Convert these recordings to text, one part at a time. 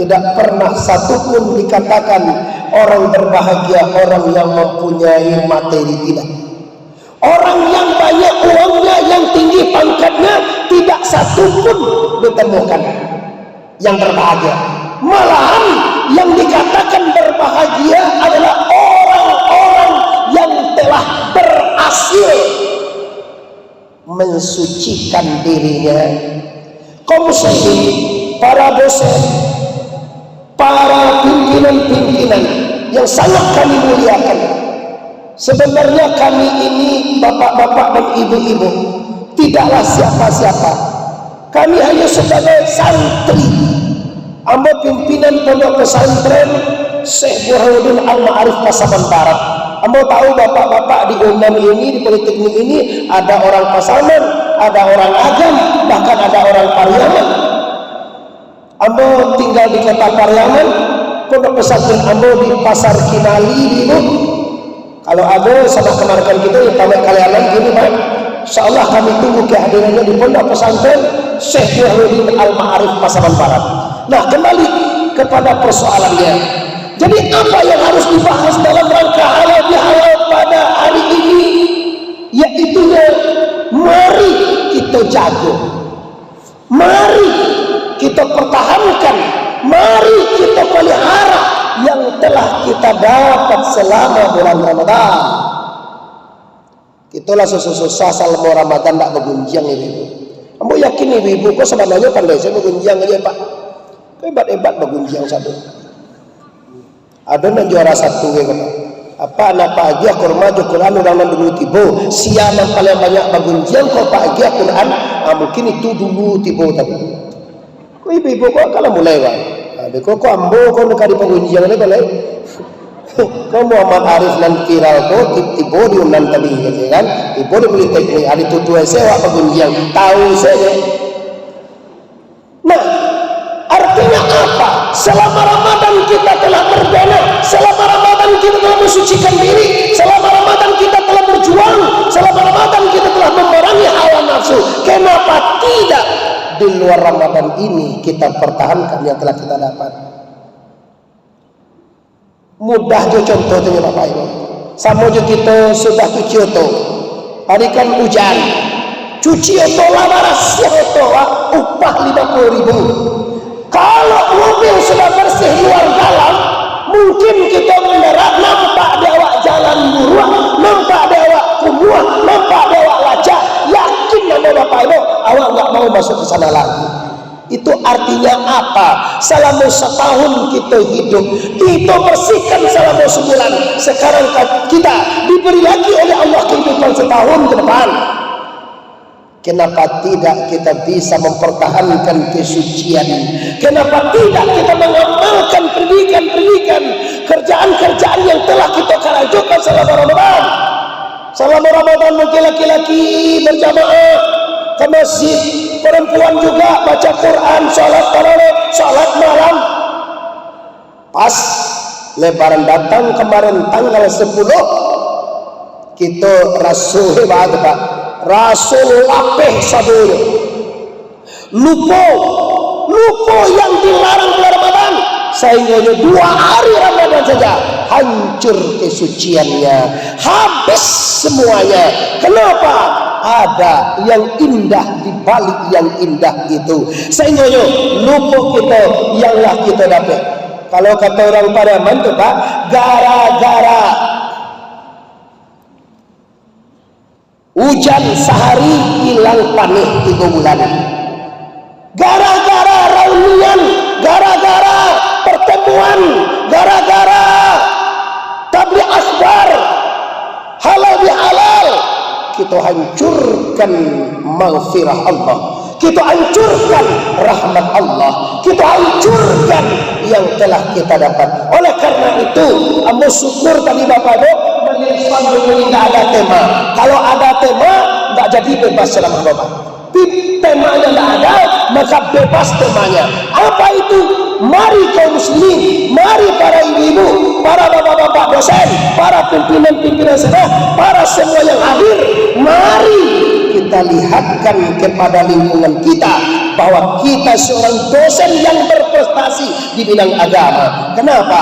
tidak pernah satupun dikatakan orang berbahagia orang yang mempunyai materi, tidak. Orang yang banyak uangnya, yang tinggi pangkatnya, tidak satupun ditemukan yang berbahagia. Malahan yang dikatakan berbahagia adalah orang-orang yang telah berhasil mensucikan dirinya. Kaum muslimin, para dosen, para pimpinan-pimpinan yang sangat kami muliakan. Sebenarnya kami ini bapak-bapak dan ibu-ibu tidaklah siapa-siapa. Kami hanya sebagai santri. Amba pimpinan pondok pesantren Syekh Burhanuddin Al-Ma'arif Pasaman Barat. Amba tahu bapak-bapak di UNAM ini, di Politeknik ini ada orang Pasaman, ada orang Agam, bahkan ada orang Pariaman. Amba tinggal di kota Pariaman, pondok pesantren Amba di Pasar Kinali itu. Kalau ada sama kemarkan kita yang tamat kalianan gini Pak, insyaallah kami tunggu kehadirannya di pondok pesantren Syekh Burhanuddin Al-Ma'arif Pasaman Barat. Nah, kembali kepada persoalannya. Jadi apa yang harus dibahas dalam rangka halal bihalal pada hari ini? Yaitu mari kita jaga, mari kita pertahankan, mari kita pelihara yang telah kita dapat selama bulan Ramadan. Itulah susah-susah selama Ramadan tak bergunjang ibu. Kamu yakin ibu kok sebenarnya pandai saya bergunjang aja Pak? Hebat-hebat bergunjang satu. Ada yang juara satu ya Pak. Apa anak pagi kurma Quran udah dulu tibo. Siapa yang paling banyak bergunjang kok pagi Quran? Mungkin itu dulu tibo tadi. Kok ibu kok kalau mulai Pak? Kok ambo kok nak di pengunjung ni boleh? Kau Muhammad Arif dan viral kok tiba diundang tadi kan? Tiba di Politeknik hari itu dua sewa pengunjung tahu saja. Nah, artinya apa? Selama Ramadan kita telah berbena, selama Ramadan kita telah mensucikan diri, selama Ramadan kita telah berjuang, selama Ramadan kita telah memerangi hawa nafsu. Kenapa tidak di luar Ramadan ini kita pertahankan yang telah kita dapat? Mudah je contohnya Bapak Ibu. Sama je kita sudah cuci oto. Hari kan hujan. Cuci oto lah barasnya oto lah upah 50.000. Kalau mobil sudah bersih luar dalam, mungkin kita mendarat nampak dia awak jalan buruan, nampak dia awak kumuah, nampak dia awak lacak. Yakin nama Bapak Ibu, awak enggak mau masuk ke sana lagi. Itu artinya apa? Selama setahun kita hidup, kita bersihkan selama sebulan. Sekarang kita diberi lagi oleh Allah kehidupan setahun ke depan. Kenapa tidak kita bisa mempertahankan kesucian? Kenapa tidak kita mengamalkan pendidikan-pendidikan, kerjaan-kerjaan yang telah kita kerjakan selama Ramadan? Selama Ramadan mungkin laki-laki berjamaah ke masjid, perempuan juga baca Quran, sholat tarawih, sholat malam. Pas Lebaran datang kemarin tanggal 10, kita rasul banget Pak, rasul lapeh sabur, lupa yang dilarang bulan Ramadan, sehingga 2 hari Ramadan saja hancur kesuciannya, habis semuanya. Kenapa? Ada yang indah di balik yang indah itu, sehingga lupa kita yanglah kita dapat. Kalau kata orang Pariaman tu Pak, gara-gara hujan sehari hilang panih 3 bulan, gara-gara reunian, gara-gara pertemuan, gara-gara tabligh akhbar halal bihalal, kita hancurkan maghfirah Allah, kita hancurkan rahmat Allah, kita hancurkan yang telah kita dapat. Oleh karena itu, amba syukur tadi Bapak Ibu majelis pandemi tidak ada tema. Kalau ada tema, tak jadi bebas ceramah Bapak. Temanya tidak ada, maka bebas temanya. Apa itu? Mari kaum muslimin, mari para ibu-ibu, para bapak-bapak dosen, para pimpinan-pimpinan sedang, para semua yang hadir, mari kita lihatkan kepada lingkungan kita bahwa kita seorang dosen yang berprestasi di bidang agama. Kenapa?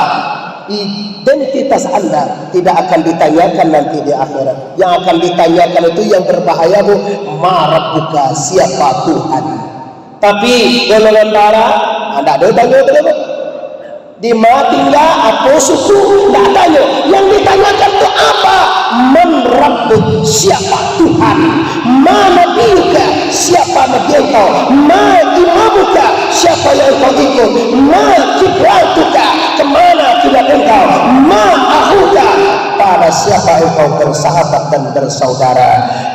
Identitas Anda tidak akan ditanyakan nanti di akhirat. Yang akan ditanyakan itu yang berbahaya, Bu, Rabbuka, siapa Tuhan. Tapi golongan darah Anda ada tanya itu, di mati enggak, apa suku, enggak tanya. Yang ditanyakan itu apa? Man Rabbuk, siapa Tuhan. Ma nabiyuka, siapa nabi engkau. Ma imamuka, siapa yang engkau ikut. Ma kiblatuka, kemana kiblat engkau. Ma ahuka, pada siapa engkau bersahabat dan bersaudara.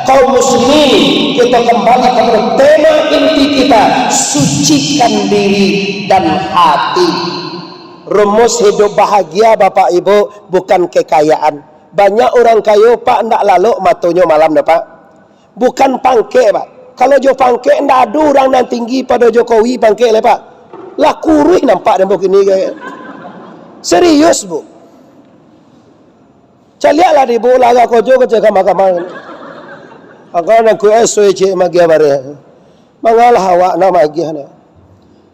Kaum muslimin, kita kembali kepada tema inti kita, sucikan diri dan hati. Rumus hidup bahagia Bapak Ibu bukan kekayaan. Banyak orang kaya Pak ndak lalu matunya malam dah Pak. Bukan pangke Pak. Kalau jo pangke ndak ada orang yang tinggi pada Jokowi pangke le Pak. Lah kurih nampak dan begini kayak. Serius Bu. Caliaklah di Bu laga kojo ke kamar-kamar. Agak nak ku esoi cik magia bare. Mangalah awak nama agian.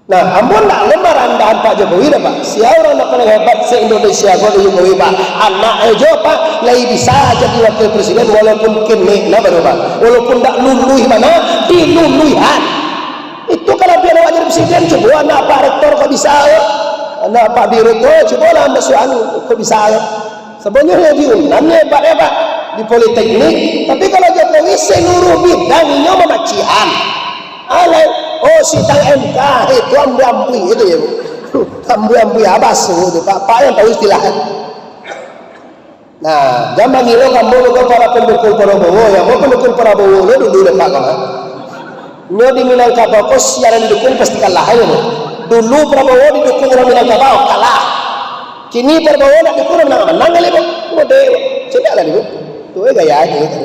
Nah, ampun tak lembar andahan Pak Jokowi dah Pak. Siapa orang nak paling hebat se-Indonesia kau Jokowi Pak. Anak ejo Pak, lagi bisa jadi wakil presiden walaupun kene lah baru Pak. Walaupun tak luluh mana, diluluhan. Itu kalau biar awak jadi presiden, coba anak Pak Rektor kau bisa ya. Anak Pak Direktur, coba lah masuk kau bisa ya. Sebenarnya diundang hebat Pak di politeknik. Tapi kalau Jokowi seluruh bidangnya memacian. Oh sidang MK itu ambu-ambui itu ya Bu. Ambu-ambui abasu itu Pak yang tahu istilahnya. Nah, jangan ngira kamu juga para pendukung Prabowo ya. Mau pendukung Prabowo dulu Pak kan. Nyo di Minangkabau kok siaran didukung pasti kalah ya Bu. Dulu Prabowo didukung orang Minangkabau kalah. Kini Prabowo nak dukung orang menang kali Bu. Model cedaklah Bu. Tuh gaya aja gitu.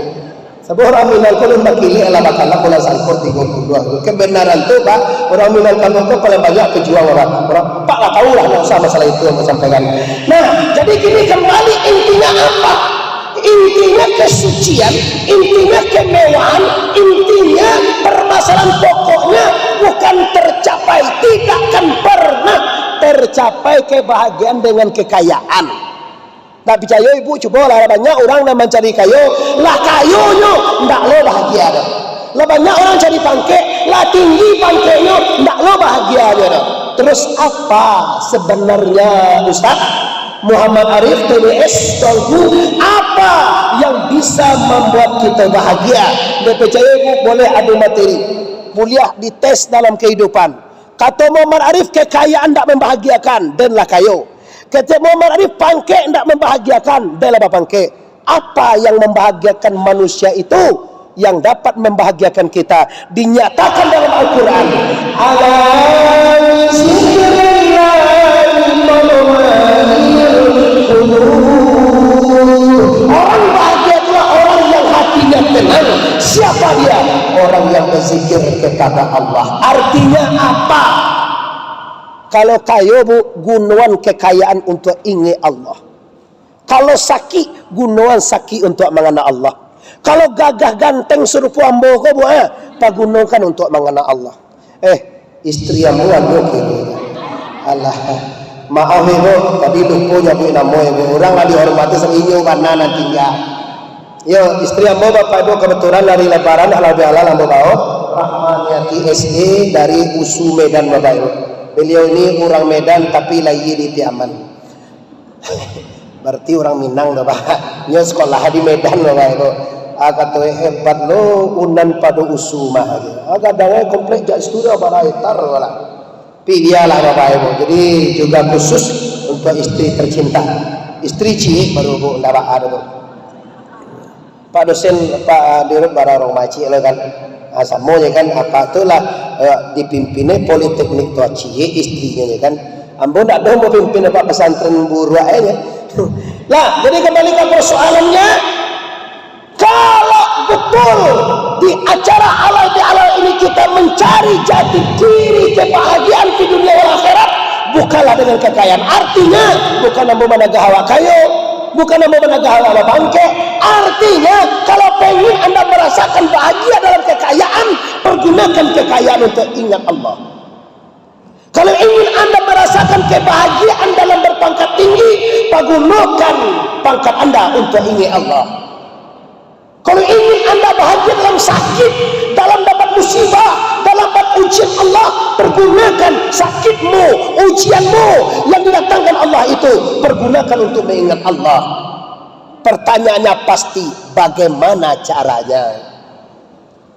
Sebuah orang Minangkabau makili ala bakala bola sangkut 32. Kebenaran itu Pak, orang Minangkabau itu paling banyak pejuang orang Pak lah tahu lah nggak usah masalah itu yang saya sampaikan. Nah, jadi kini kembali intinya apa? Intinya kesucian, intinya kemewahan, intinya permasalahan pokoknya bukan tercapai, tidak akan pernah tercapai kebahagiaan dengan kekayaan. Tak percaya ibu, coba lah banyak orang yang mencari kayu, lah kayunya ndak lo bahagia dah. Lah banyak orang cari pangke, lah tinggi pangkenya ndak lo bahagia dah. Terus apa sebenarnya Ustaz Muhammad Arif TBS Tolgu, apa yang bisa membuat kita bahagia? Dia percaya ibu boleh ada materi, kuliah dites dalam kehidupan. Kata Muhammad Arif kekayaan ndak membahagiakan, dan lah kayu. Kata Muhammad Arif pangke tidak membahagiakan, dalam pangke. Apa yang membahagiakan manusia itu yang dapat membahagiakan kita dinyatakan dalam Al-Quran. Orang bahagia itulah orang yang hatinya tenang. Siapa dia? Orang yang berzikir kepada Allah. Artinya apa? Kalau kaya Bu, gunawan kekayaan untuk ingat Allah. Kalau sakit, gunawan sakit untuk mengenal Allah. Kalau gagah ganteng serupa ambo ko Bu, pagunakan untuk mengenal Allah. Istri ambo anu kiri. Allah. Maaf Bu, tadi lupa nyabuin nama Bu. Orang lah dihormati serinyo karena nanti tinggal. Yo, istri ambo Bapak Ibu kebetulan dari Lebaran lebih halal ambo bawa. Rahmaniati SE dari USU Medan Bapak Ibu. Beliau ini orang Medan tapi lahir di Tiaman. Berarti orang Minang Bapak. Nya sekolah di Medan Bapak Ibu. Kata hebat lo unan pada usumah. Kadang komplek jak studio baraitar wala. Pidialah Bapak Ibu. Jadi juga khusus untuk istri tercinta. Istri cilik baru Bu ndak ada Bu. Pak dosen Pak Dirut bara orang maci kan. Samonya kan apa itulah dipimpinnya politeknik tua cie istrinya kan. Ambo ndak ada mau pimpin Pak pesantren buruh aja. Lah, jadi kembali ke persoalannya, kalau betul di acara halal bihalal ini kita mencari jati diri kebahagiaan di dunia dan akhirat, bukanlah dengan kekayaan. Artinya bukan ambo menagah hawa kayu, bukan ambo menagah hawa bangke. Artinya kalau pengen Anda merasakan bahagia dalam kekayaan, pergunakan kekayaan kekayaan untuk ingat Allah. Kalau ingin Anda merasakan kebahagiaan dalam berpangkat tinggi, pergunakan pangkat Anda untuk ingat Allah. Kalau ingin Anda bahagia dalam sakit, dalam dapat musibah, dalam dapat ujian Allah, pergunakan sakitmu, ujianmu yang didatangkan Allah itu, pergunakan untuk mengingat Allah. Pertanyaannya pasti, bagaimana caranya?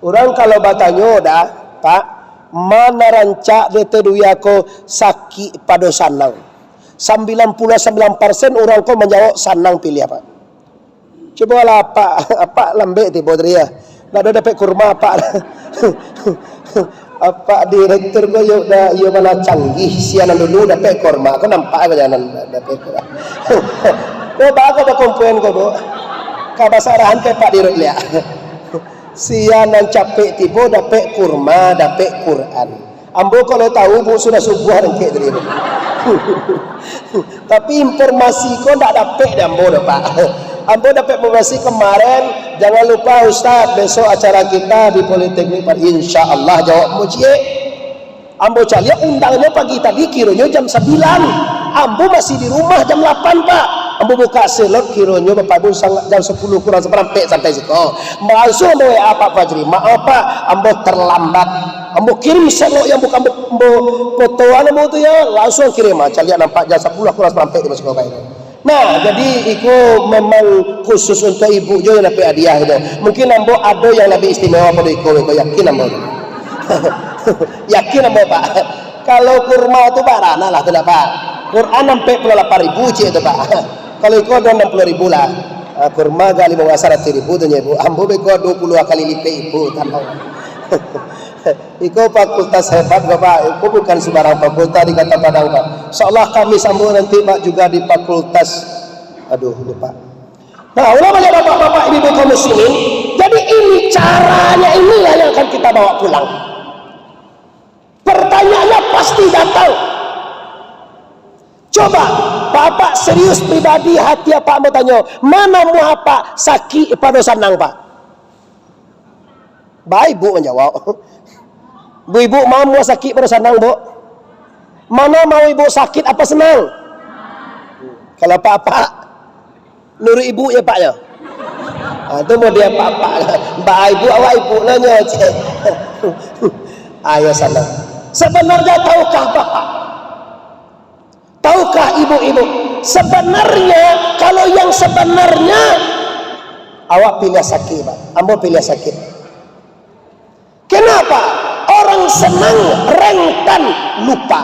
Orang kalau bertanya dah, Pak, mana rancak dia ko sakit pada sanang? 99% orang ko menjawab sanang pilih apa? Coba lah apa lembek tiba dia. Nak ada dapat kurma apa? Apa direktur ko yo dah yo mana canggih sianan dulu dapat kurma. Kau nampak apa jangan dapat kurma. Kau baca apa komplain kau do? Kau basarahan ke Pak Dirut lihat. Sianan capek tiba dapat kurma, dapat Quran. Ambo kalau tahu bu sudah subuh dan kek dari. Tapi informasi kau tak dapat dah ambo dah Pak. Ambo dapat informasi kemarin. Jangan lupa Ustaz, besok acara kita di Politeknik Pak. InsyaAllah jawab mucie. Ambo cari undangnya pagi tadi kiranya jam 9. Ambo masih di rumah jam 8 Pak. Ambo buka selot kiranya Bapak Ibu jam 10 kurang seperempat sampai situ. Langsung ambo WA Pak Fajri. Maaf Pak, ambo terlambat. Ambo kirim selot yang bukan ambo fotoan ambo tu ya, langsung kirim aja. Lihat nampak jam 10 kurang seperempat di masuk ke itu. Nah, jadi itu memang khusus untuk ibu jo yang dapat hadiah itu. Mungkin ambo ada yang lebih istimewa pada iko yakin ambo. Yakin ambo Pak. Kalau kurma itu Pak rana lah tidak Pak. Quran sampai 48.000 cik itu Pak. Kalau iko ada 60.000 lah. Kurma kali mau 100.000 tu Ibu. Ambo beko 20 kali lipat Ibu tambah. Iko fakultas hebat Bapak. Iko bukan sembarang fakultas di Kota Padang Pak. Insyaallah kami sambung nanti Pak juga di fakultas. Aduh lupa. Nah, ulamanya Bapak-bapak Ibu kaum muslimin. Jadi ini caranya, inilah yang akan kita bawa pulang. Pertanyaannya pasti datang. Coba Bapak serius pribadi hati apa mau tanya, mana mu apa sakit pada sanang Pak? Baik Bu menjawab. Bu-ibu mau sakit pada sanang Bu? Mana mau ibu sakit apa senang? Kalau Pak nurut ibu ya Pak ya. Itu mau dia Pak. Mbak ibu awak ibu nanya. Ayo sana. Sebenarnya tahukah Bapak? Tahukah ibu-ibu? Sebenarnya kalau yang sebenarnya awak pilih sakit Pak. Ambo pilih sakit. Kenapa? Orang senang rentan lupa.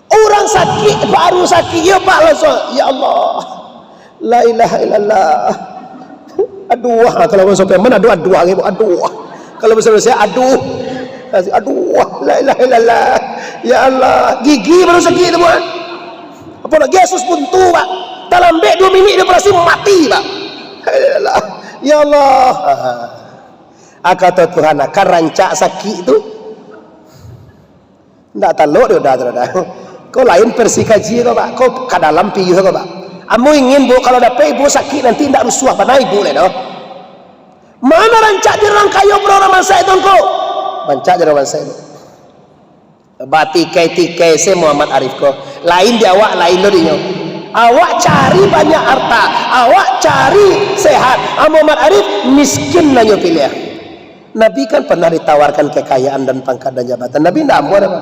Orang sakit baru sakit ya Pak langsung ya Allah la ilaha illallah. Aduh kalau orang sampai mana aduh kalau bersama saya aduh la ilaha illallah ya Allah. Gigi baru sakit tu buat apa lagi Yesus buntu Pak dalam 2 minit dia pasti mati Pak. Ya Allah. Kata Tuhan akan rancak sakit itu tidak taluk dia dah. Kau lain versi kaji kau Pak. Kau ke dalam piyu kau Pak. Amu ingin Bu kalau dapat ibu sakit nanti tidak rusuh pada ibu le no. Mana rancak dirang kayu berorang masa itu kau? Rancak dirang masa itu. Batikai se Muhammad Arif kau. Lain di awak lain lo dinyo. Awak cari banyak harta, awak cari sehat. Muhammad Arif miskin nanyo pilih. Nabi kan pernah ditawarkan kekayaan dan pangkat dan jabatan. Nabi tidak mau apa.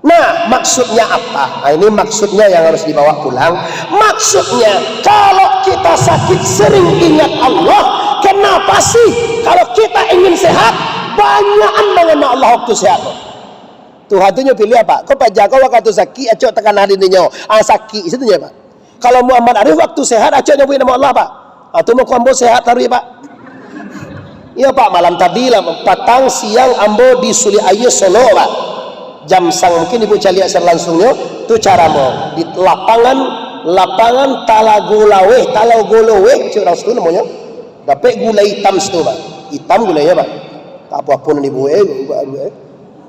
Nah, maksudnya apa? Nah, ini maksudnya yang harus dibawa pulang. Maksudnya, kalau kita sakit sering ingat Allah. Kenapa sih? Kalau kita ingin sehat, banyakan mengenal Allah waktu sehat. Tuhan itu pilih apa? Kau pajaga waktu sakit, acok tekan hari ini sakit, itu Pak. Kalau Muhammad Arif waktu sehat, acok nyobain nama Allah Pak. Atau mau ambo sehat taruh Pak. Iya Pak, malam tadi lah petang siang ambo di Suli Ayu Solo Pak. Jam sang mungkin ibu cari asal langsungnya tu cara mau di lapangan Talagulawe curang situ namanya. Dapat gula hitam situ Pak. Hitam gulanya Pak. Tak apa-apa ibu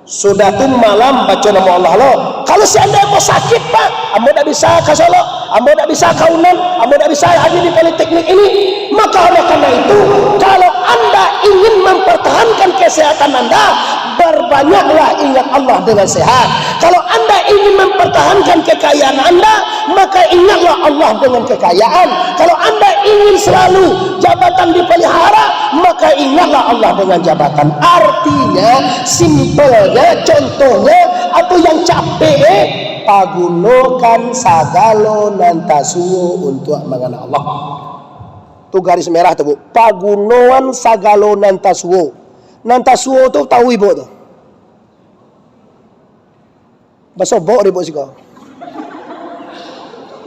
sudah tu malam baca nama Allah lo. Kalau seandainya mau sakit Pak, ambo tak bisa ke Solo, ambo tak bisa ke Unan, ambo tak bisa hadir di Politeknik ini. Maka oleh karena itu, kalau Anda ingin mempertahankan kesehatan Anda, berbanyaklah ingat Allah dengan sehat. Kalau Anda ingin mempertahankan kekayaan Anda, maka ingatlah Allah dengan kekayaan. Kalau Anda ingin selalu jabatan dipelihara, maka ingatlah Allah dengan jabatan. Artinya, simpelnya, contohnya, atau yang capek, pagunokan sagalo nantasuo untuk mengenal Allah. Itu garis merah tuh, Bu. Pagunoan sagalo nantasuo. Nantasuo tuh tahu Ibu tuh. Bahasa Bo Ibu sih kok.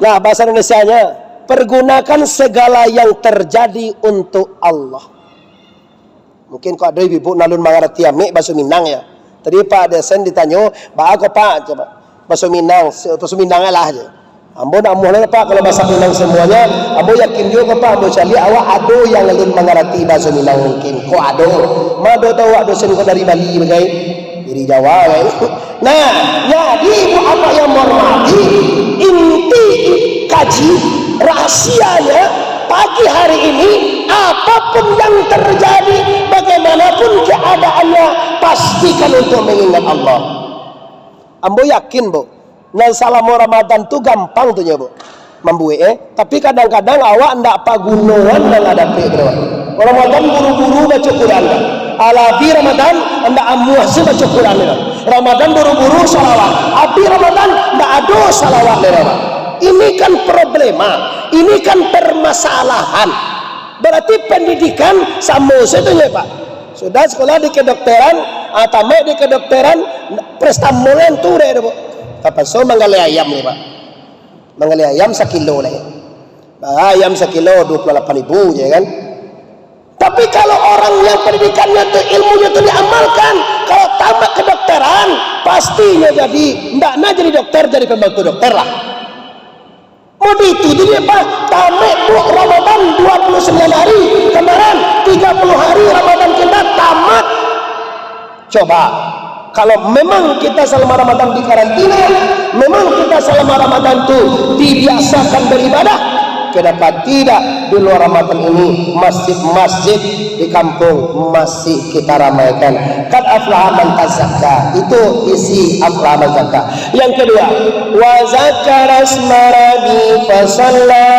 Nah, bahasa Indonesianya, pergunakan segala yang terjadi untuk Allah. Mungkin kok ada Ibu nalun mengerti ame bahasa Minang ya. Tadi Pak Desen ditanya, "Ba kok Pak?" Coba. Bahasa Minang lah aja. Ambo nak mulai Pak kalau bahasa Minang semuanya, ambo yakin juga Pak, ambo cari awak ado yang lain mengerti bahasa Minang mungkin. Kok ado? Mado tahu ado sen kok dari Bali bagai dari Jawa kan. Nah, jadi Ibu apa yang menghormati, inti kaji rahasianya pagi hari ini, apapun yang terjadi, bagaimanapun keadaannya, pastikan untuk mengingat Allah. Ambo yakin Bu, nang salam Ramadan tuh gampang tuh ya Bu, membuat tapi kadang-kadang awak ndak pagunoan nang hadapi bro. Ramadan buru-buru baca Quran kan. Alabi Ramadan ndak amuah sih baca Quran kan. Ramadan buru-buru salawat. Abi Ramadan ndak ada salawat kan. Ini kan problema, ini kan permasalahan. Berarti pendidikan sama saja Pak. Sudah sekolah di kedokteran, tamat di kedokteran, prestamulen tuh deh Bu. Kapan so manggali ayam nih Pak? Manggali ayam sekilo nih. Ayam sekilo 28.000 ya kan? Tapi kalau orang yang pendidikannya tuh ilmunya tuh diamalkan, kalau tamat kedokteran pastinya jadi ndakna jadi dokter, jadi pembantu dokter lah. Mau dituju dia Pak, tamat Bu Ramadan 29 hari, kemarin 30 hari Ramadan kita tamat. Coba, kalau memang kita selama Ramadan di karantina, memang kita selama Ramadan itu dibiasakan beribadah, kenapa tidak di luar Ramadan ini masjid-masjid di kampung masih kita ramaikan? Kad aflaha man tazakka, itu isi aflaha man tazakka. Yang kedua, wa zakara asma rabbi fasalla,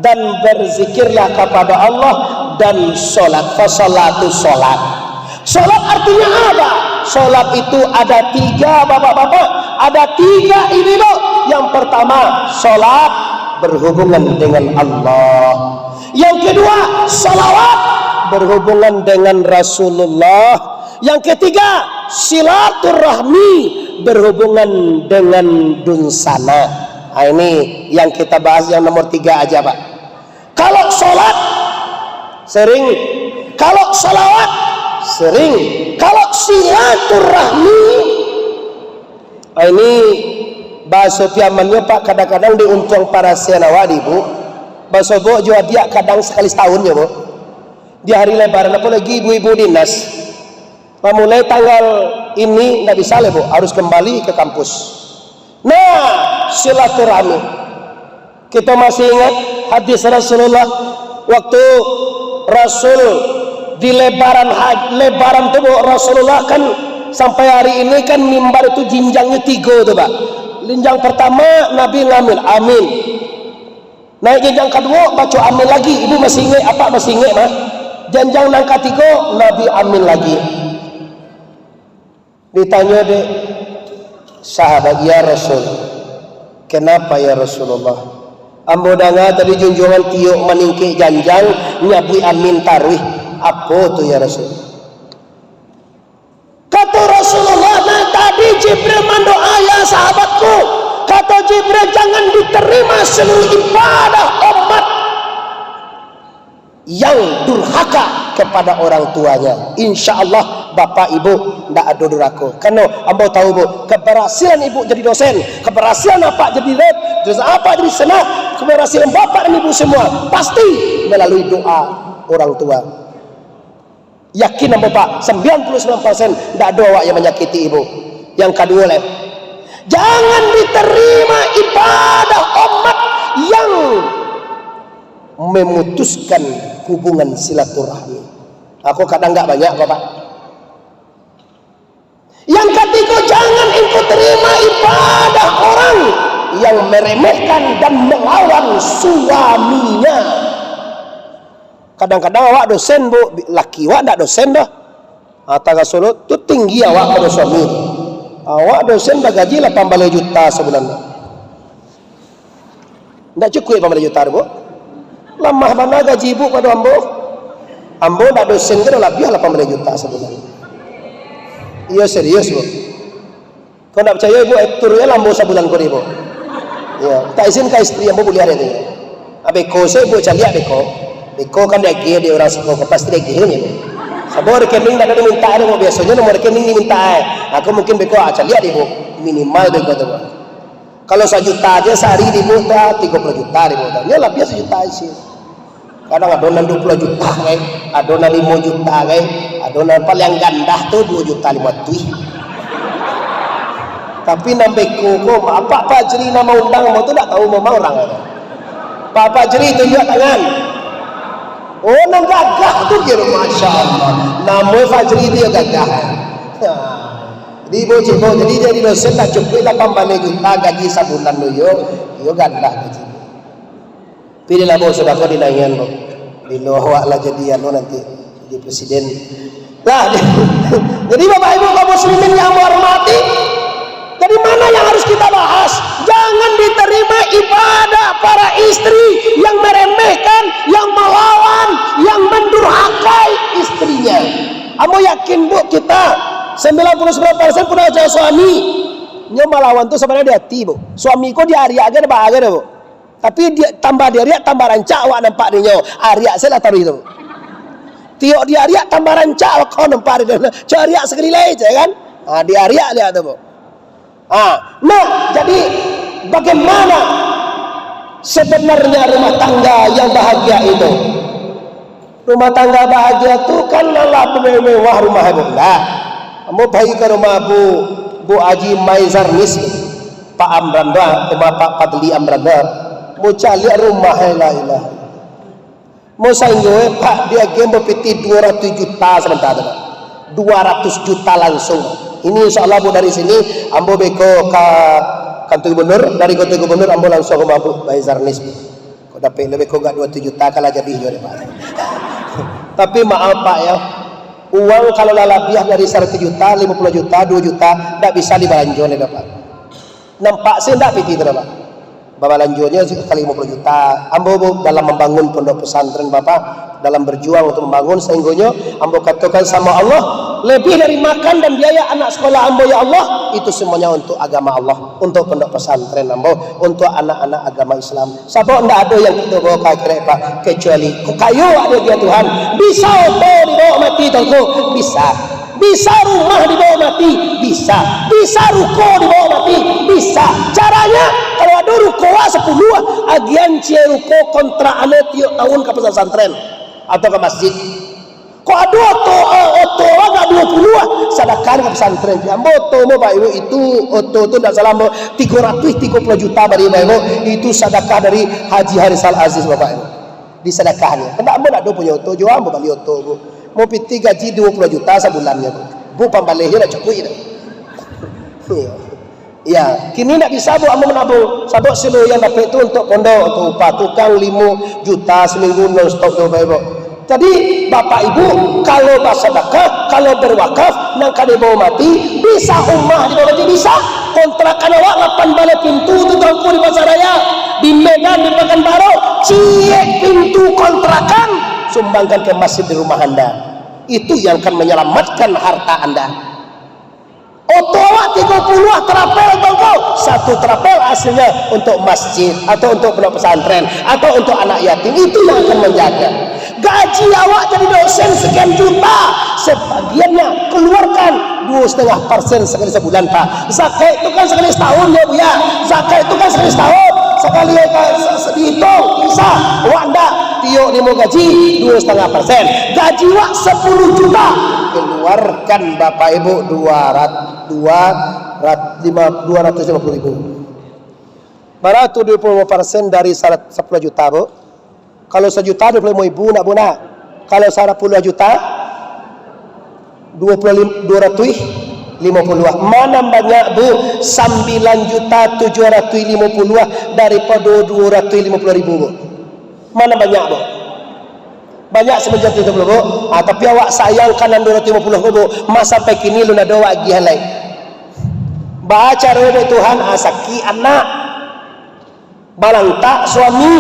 dan berzikirlah kepada Allah dan sholat. Fasalatu sholat. Sholat artinya apa? Sholat itu ada 3 bapak-bapak, ada 3 ini loh. Yang pertama, sholat berhubungan dengan Allah. Yang kedua, salawat berhubungan dengan Rasulullah. Yang ketiga, silaturahmi berhubungan dengan dunsana. Nah, ini yang kita bahas yang nomor 3 aja Pak. Kalau sholat sering, kalau salawat sering, kalau silaturahmi, ini bahasa piamannya Pak, kadang-kadang diuntung para senawadi Bu. Bahasa Bu juga dia kadang sekali setahun ya Bu. Di hari lebaran apalagi ibu-ibu dinas, mulai tanggal ini nggak bisa lah Bu, harus kembali ke kampus. Nah, silaturahmi, kita masih ingat hadis Rasulullah waktu Rasul di lebaran tuh Bu, Rasulullah kan sampai hari ini kan mimbar itu jenjangnya 3 tuh Pak. Jenjang pertama Nabi ngamil amin, naik jenjang kedua baca amin lagi. Ibu masih ingat apa? Masih ingat mah? Jenjang yang ketiga Nabi amin lagi. Ditanya deh sahabat, ya Rasul, kenapa ya Rasulullah? Ambo danga tadi junjungan tiuk meningki janjang nyabui amin tarwih, apa tuh ya Rasul? Kata Rasulullah, nah tadi Jibril mendoa, ya sahabatku, kata Jibril, jangan diterima seluruh ibadah umat yang durhaka kepada orang tuanya. Insya Allah bapak ibu tidak ada durhaka. Karena ambo tahu Bu, keberhasilan ibu jadi dosen, keberhasilan bapak jadi rep, terus apa jadi senat, keberhasilan bapak dan ibu semua pasti melalui doa orang tua. Yakin ambo Pak, 99% tidak ada awak yang menyakiti ibu. Yang kedua leh, jangan diterima ibadah umat yang memutuskan hubungan silaturahmi. Aku kadang nggak banyak kok Pak. Yang ketiga, jangan engkau terima ibadah orang yang meremehkan dan melawan suaminya. Kadang-kadang awak dosen bu, laki awak tak dosen dah. Tangga surut tu tinggi awak pada suami. Awak dosen dah gaji 18 juta sebulan. Tak cukup 18 juta bu. Lamah mana gaji ibu pada ambo? Ambo tak dosen kan lebih 18 juta sebulan. Iya serius bu. Kau tak percaya ibu turunnya lambo sebulan kau ibu. Ya, tak izin ke istri ambo boleh ada tu. Abeko saya ibu cari abeko. Beko kan dia gay dia orang suka pasti dia gay ni. Sabor rekening tak ada minta ada bu biasanya nomor rekening ni minta. Aku mungkin beko cari dia bu minimal beko tu. Kalau 1 juta aja sehari ibu dah 30 juta ibu dah. Ni lebih 1 juta isi. Kadang adonan 20 juta kan, adonan 5 juta kan, adonan paling ganda tu 2 juta 5 tui. Tapi nambeko ko apa Fajri nama undang mau tu tak tahu mau orang. Pak Fajri tunjuk tangan. Oh nang gagah tu kira masya Allah. Nama Fajri dia gagah. Di boci bo jadi dosen tak cukup 18 juta gaji sebulan lo yo ganda gaji. Pilihlah bos sudah kau dinaikkan bos. Bila awak lah jadi nanti jadi presiden. Lah, jadi bapak ibu kaum muslimin yang hormati, dari mana yang harus kita bahas? Jangan diterima ibadah para istri yang meremehkan, yang melawan, yang mendurhakai istrinya. Kamu yakin bu kita 99% pernah jadi suami yang melawan tu sebenarnya di hati bu. Suamiku dia ariak aja bahagia bu. Tapi dia tambah dia riak tambah rancak awak nampak dia ariak saya lah taruh itu. Tiok dia riak tambah rancak awak kau nampak dia. Cak riak sekali lagi kan? Dia riak lihat tu. Nah, jadi bagaimana sebenarnya rumah tangga yang bahagia itu? Rumah tangga bahagia itu kan lah mewah rumah ibu lah. Kamu pergi ke rumah Bu Haji Maizarnis, Pak Amranda, rumah Pak Fadli Amranda. Mau cari rumah la ilah. Mau sainggoe Pak dia game berpiti 200 juta sebentar. 200 juta langsung. Ini insyaallah bu dari sini ambo beko ke kantor gubernur, dari kantor gubernur ambo langsung ke Mabuk Baizarnis. Kau dapat lebih kau enggak 200 juta kalau jadi jo Pak. Tapi maaf Pak ya. Uang kalau lebih dari 100 juta, 50 juta, 2 juta enggak bisa dibelanjo nih Pak. Nampak sih enggak piti itu Pak. Bapak lanjutnya sekali 50 juta. Ambo dalam membangun pondok pesantren Bapak, dalam berjuang untuk membangun sehingga ambo katakan sama Allah, lebih dari makan dan biaya anak sekolah ambo ya Allah, itu semuanya untuk agama Allah, untuk pondok pesantren ambo, untuk anak-anak agama Islam. Sebab tidak ada yang kita bawa kira Pak kecuali kayu ada dia Tuhan. Bisa apa dibawa mati tongko? Bisa rumah dibawa mati, bisa ruko dibawa mati, bisa. Caranya kalau ada ruko 10 agian cie ruko kontra ane tiap tahun ke pesantren atau ke masjid. Kok ada oto agak 20 sedekah ke pesantren. Ambo oto mo Pak Ibu itu oto tu tidak salah 330 juta bari Pak Ibu itu sedekah dari Haji Harisal Aziz Bapak Ibu. Di sedekahnya. Kenapa ambo nak do punya oto, jual ambo beli oto Bu. Mau piti gaji 20 juta sebulannya bu pambalehnya dah cukup itu. Ya, kini tak bisa bu ambo menabung. Sabuk silo yang dapat itu untuk pondok, untuk upah tukang 5 juta seminggu non stop tu Bapak Ibu. Jadi Bapak Ibu kalau bersedekah, kalau berwakaf, nak kada bawa mati, bisa rumah di bawah mati bisa. Kontrakan awak 8 balai pintu tu tangku di Pasaraya, di Medan, di Pekanbaru, cie pintu kontrakan, sumbangkan ke masjid di rumah Anda. Itu yang akan menyelamatkan harta Anda. Otowa 30 terapel tongko, 1 terapel hasilnya untuk masjid atau untuk pondok pesantren atau untuk anak yatim, itu yang akan menjaga. Gaji awak jadi dosen sekian juta, sebagiannya keluarkan 2,5% sekali sebulan Pak. Zakat itu kan sekali setahun ya Bu ya. Zakat itu kan sekali setahun, sekali dihitung bisa. Awak enggak tiok di mau gaji 2,5%. Gaji awak 10 juta, keluarkan Bapak Ibu 250 ribu. Berapa 20% dari 10 juta Bu? Kalau 1 juta 25 ribu nak Bu nak. Kalau 10 juta 250. Mana banyak bu 9.750 daripada 250.000 bu. Mana banyak bu? Banyak semenjak itu bu. Tapi awak sayang kanan 250 bu. Mas sampai kini lu nak doa lagi lain. Baca roda Tuhan asaki anak balang tak suami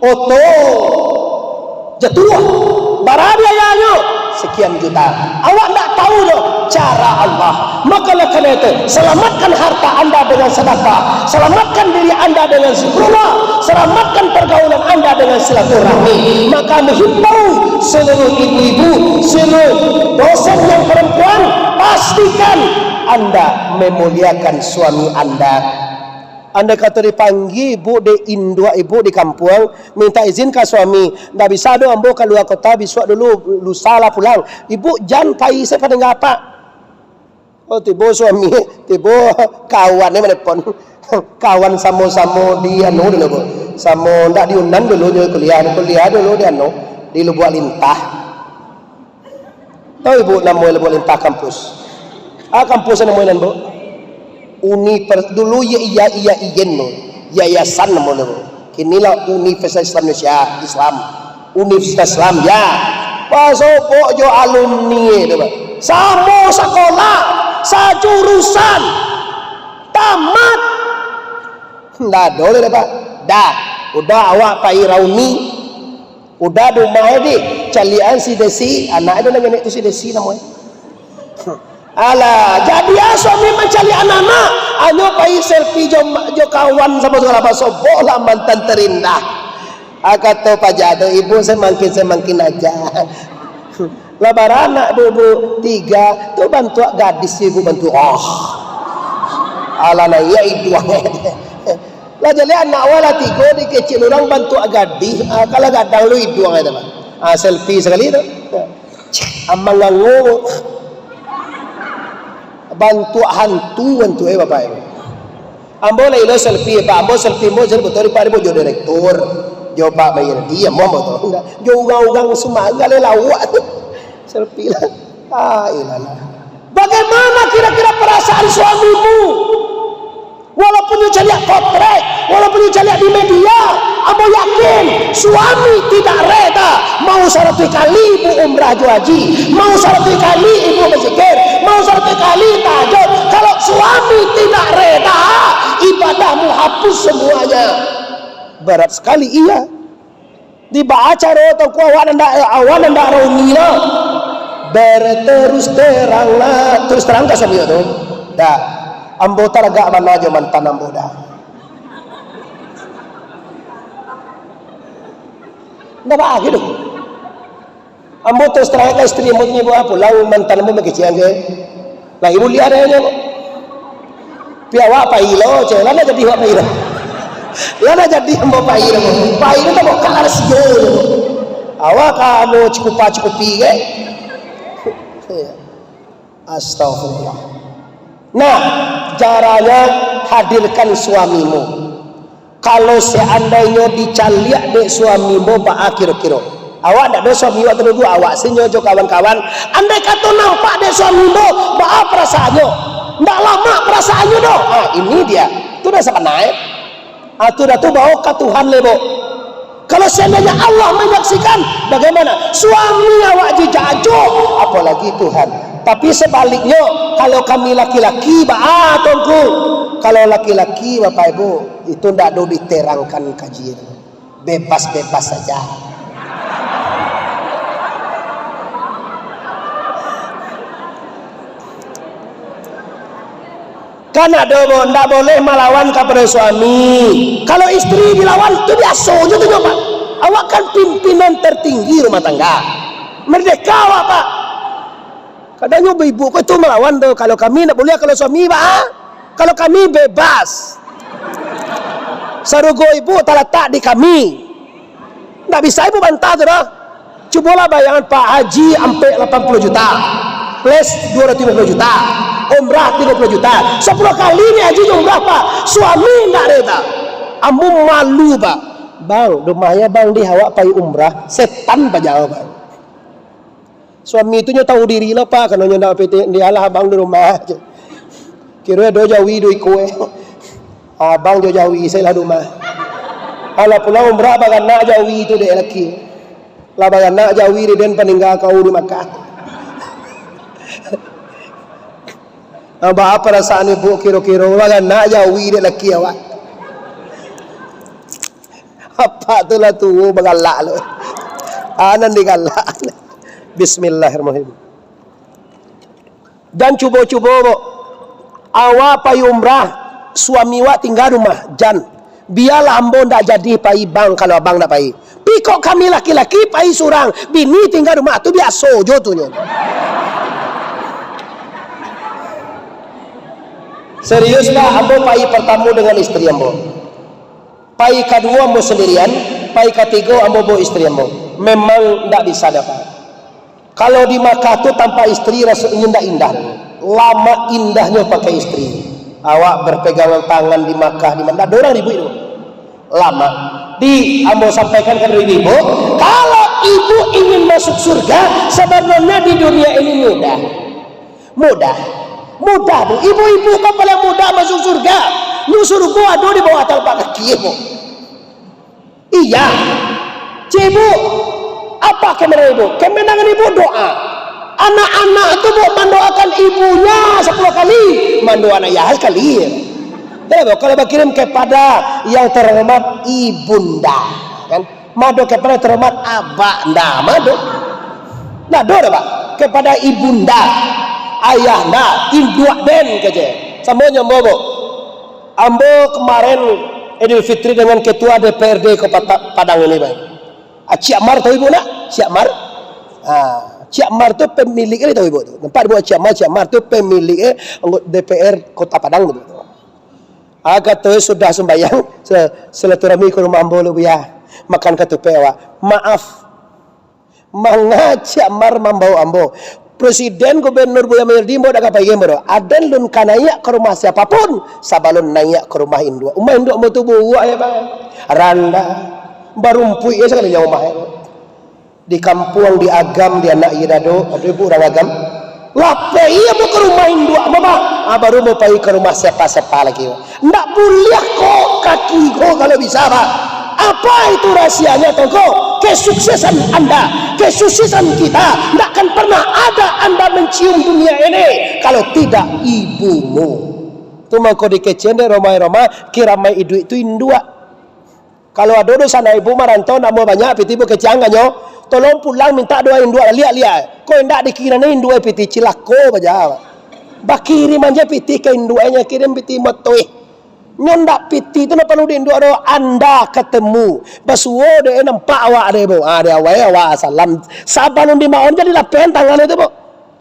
oto jatuh baradia yanyo sekian juta. Awak tak tahu loh cara Allah. Maka karena itu selamatkan harta anda dengan sedekah, selamatkan diri anda dengan zikrullah, selamatkan pergaulan anda dengan silaturahmi. Maka menghimbau seluruh ibu-ibu, seluruh dosen yang perempuan, pastikan anda memuliakan suami anda. Anda kata dipanggil ibu di Indo, ibu di kampung, minta izin ke suami. Dah bisa do ambo keluar kota, besok dulu lusa lah pulang. Ibu jangan pai saya pada ngapa. Oh tiba suami, tiba kawan ni menelpon. Kawan sama-sama di anu dulu bu. Sama ndak diundang dulu dia kuliah dulu di anu di Lubuk Lintah. Tahu ibu nama Lubuk Lintah kampus. Kampus namanya bu. Dulu ijen no, yayasan namanya. Kinilah Universitas Islam Indonesia, Universitas Islam ya. Pasopok jo alumni itu, sama sekolah, sajurusan, tamat. Dah boleh pak, dah. Udah awak pai rauni, udah rumah di calian si desi, anak itu lagi itu si desi namanya. Alah, jadi suami mencari anak-anak, hanya pai selfie jo kawan sama segala bahasa bola mantan terindah. Kata Pak Jado, ibu semakin aja. Lebaran anak 23, tu bantu gadis ibu bantu. Alah na iya itu. Lah jadi anak wala 3 di kecil orang bantu gadis, kalau gadang lu itu ada Pak. Selfie sekali itu. Amang nganggo. Bantu hantu bapak ibu. Ambo lah ilo selfie pak, ambo selfie mo jadi betul pak ibu jadi direktur, jo pak bayar dia mau betul enggak, jo ugang semua enggak lelawak selfie lah. Ilah. Bagaimana kira-kira perasaan suamimu? Walaupun you cari potret, walaupun you cari di media, ambo yakin suami tidak reda mau 100 kali ibu umrah haji, mau 100 kali ibu berzikir, mau 100 kali tahajud. Kalau suami tidak reda, ibadahmu hapus semuanya. Berat sekali iya. Dibaca atau awan anda raunila. Berterus teranglah, terus terang ke suami itu. Dah. Ambo taraga mana aja mantan ambo dah. Ndak bagi dong. Ambo terus terang ke istri ambo ni buat pulang mantan ambo makecian ke. Lah ibu lihat aja. Piawa pailo, celah jadi wak pailo. Lana jadi ambo pailo. Pailo tu mau kalah sejauh. Awak kamu cukupi ke? Astagfirullah. Nah, caranya hadirkan suamimu. Kalau seandainya dicaliak dek suamimu, pak kira-kira. Awak tak ada suami awak terlalu awak senyojo kawan-kawan. Andai kata nampak dek suamimu, apa perasaannya? Tak lama perasaannya doh. Ini dia. Itu dah sangat naik. Itu dah tu bawa ke Tuhan lebo. Kalau seandainya Allah menyaksikan, bagaimana? Suami awak dijajo, apalagi Tuhan. Tapi sebaliknya, kalau kami laki-laki, tunggu. Kalau laki-laki, bapak ibu, itu tidak ada diterangkan kajian. Bebas-bebas saja. Kan ada tidak boleh melawan kepada suami. Kalau istri dilawan, itu biasa aja tuh Pak. Awak kan pimpinan tertinggi rumah tangga. Merdeka awak Pak. Kadang ibu kau itu melawan tuh. Kalau kami tidak boleh, kalau suami pak, kalau kami bebas. Sarugo ibu terletak di kami. Tidak bisa ibu bantah tuh. Cobalah bayangan Pak Haji sampai 80 juta, plus 250 juta, umrah 30 juta. 10 kali ini Haji umrah Pak. Suami tidak reda. Ambu malu Pak. Bang, rumahnya bang di Hawa pai umrah, setan Pak jawab Bang. Suami itu nyo tahu diri lah pak, kalau nyo nak PT dia lah abang di rumah. Kira do jawi do ikue. Abang do jawi saya lah rumah. Ala pulau umrah bagan nak jawi itu dek laki. Lah bagan nak jawi di den peninggal kau di Makkah. Apa perasaan ibu kira-kira bagan nak jawi dek laki awak. Apa tu lah tu bagalak lo. Anan digalak. Bismillahirrahmanirrahim. Dan cuba-cuba awak pai umrah, suami wak tinggal rumah jan. Biarlah ambo ndak jadi pai bang kalau abang ndak pai. Pikok kami laki-laki pai surang, bini tinggal rumah tu biasa jo tu nyo. Serius lah ambo pai pertama dengan istri ambo. Pai kedua ambo sendirian, pai ketiga ambo bawa istri ambo. Memang ndak bisa dapat. Kalau di Makkah tu tanpa istri rasanya indah. Lama indahnya pakai istri. Awak berpegangan tangan di Makkah di mana ada orang ibu itu. Lama. Di ambo sampaikan ke ibu, kalau ibu ingin masuk surga, sebenarnya di dunia ini mudah. Mudah bu. Ibu-ibu kan paling mudah masuk surga. Lu suruh gua ado di bawah telapak kaki ibu. Iya. Cibu. Apa kemenangan ibu? Kemenangan ibu doa. Anak-anak itu bu mendoakan ibunya 10 kali, mendoakan ayah sekali. Kalau berkirim kepada yang terhormat ibunda, kan? Mado kepada terhormat abanda, mado. Nah, do pak kepada ibunda, ayah nak, induk den keje. Semuanya bobo. Ambo kemarin Idul Fitri dengan ketua DPRD Kota Padang ini, bang. Cik Amar tahu ibu nak? Cik Amar? Cik Amar tu pemiliknya tahu ibu tu. Nampak ibu Cik Amar tu pemiliknya DPR Kota Padang tu. Kata sudah sembahyang, silaturahmi ke rumah ambo lu ya. Makan ketupat awak. Maaf. Manga Cik Amar membawa ambo. Presiden Gubernur Buya Mayardi mau dak apa game bro. Aden lun kanaya ke rumah siapapun, sabalun nanya ke rumah induk. Rumah induk mau tu buah ya bang. Randa barumpui ya sekali rumah ya. Di kampung di Agam di anak Yidado, ada ibu orang Agam. Lape iya mau ke rumah induk mama. Baru mau pergi ke rumah siapa-siapa lagi. Ndak boleh kok kaki kok kalau bisa pak. Apa itu rahasianya toko? Kesuksesan anda, kesuksesan kita tidak akan pernah ada anda mencium dunia ini kalau tidak ibumu. Tu mangko dikecen de romai-romai kiramai idu itu indua. Kalau ada sana ibu marantau nak mau banyak piti bu keciang kanyo, tolong pulang minta doa indua lihat. Kau ndak dikira ni indua piti cilako baja. Bakiri manja piti ke induanya kirim piti motoi. Nyondak piti itu nak perlu di indua doa anda ketemu. Basuo de nampak awak de bu. Dia awak salam. Sabalun di maon jadi lapen tangan itu bu.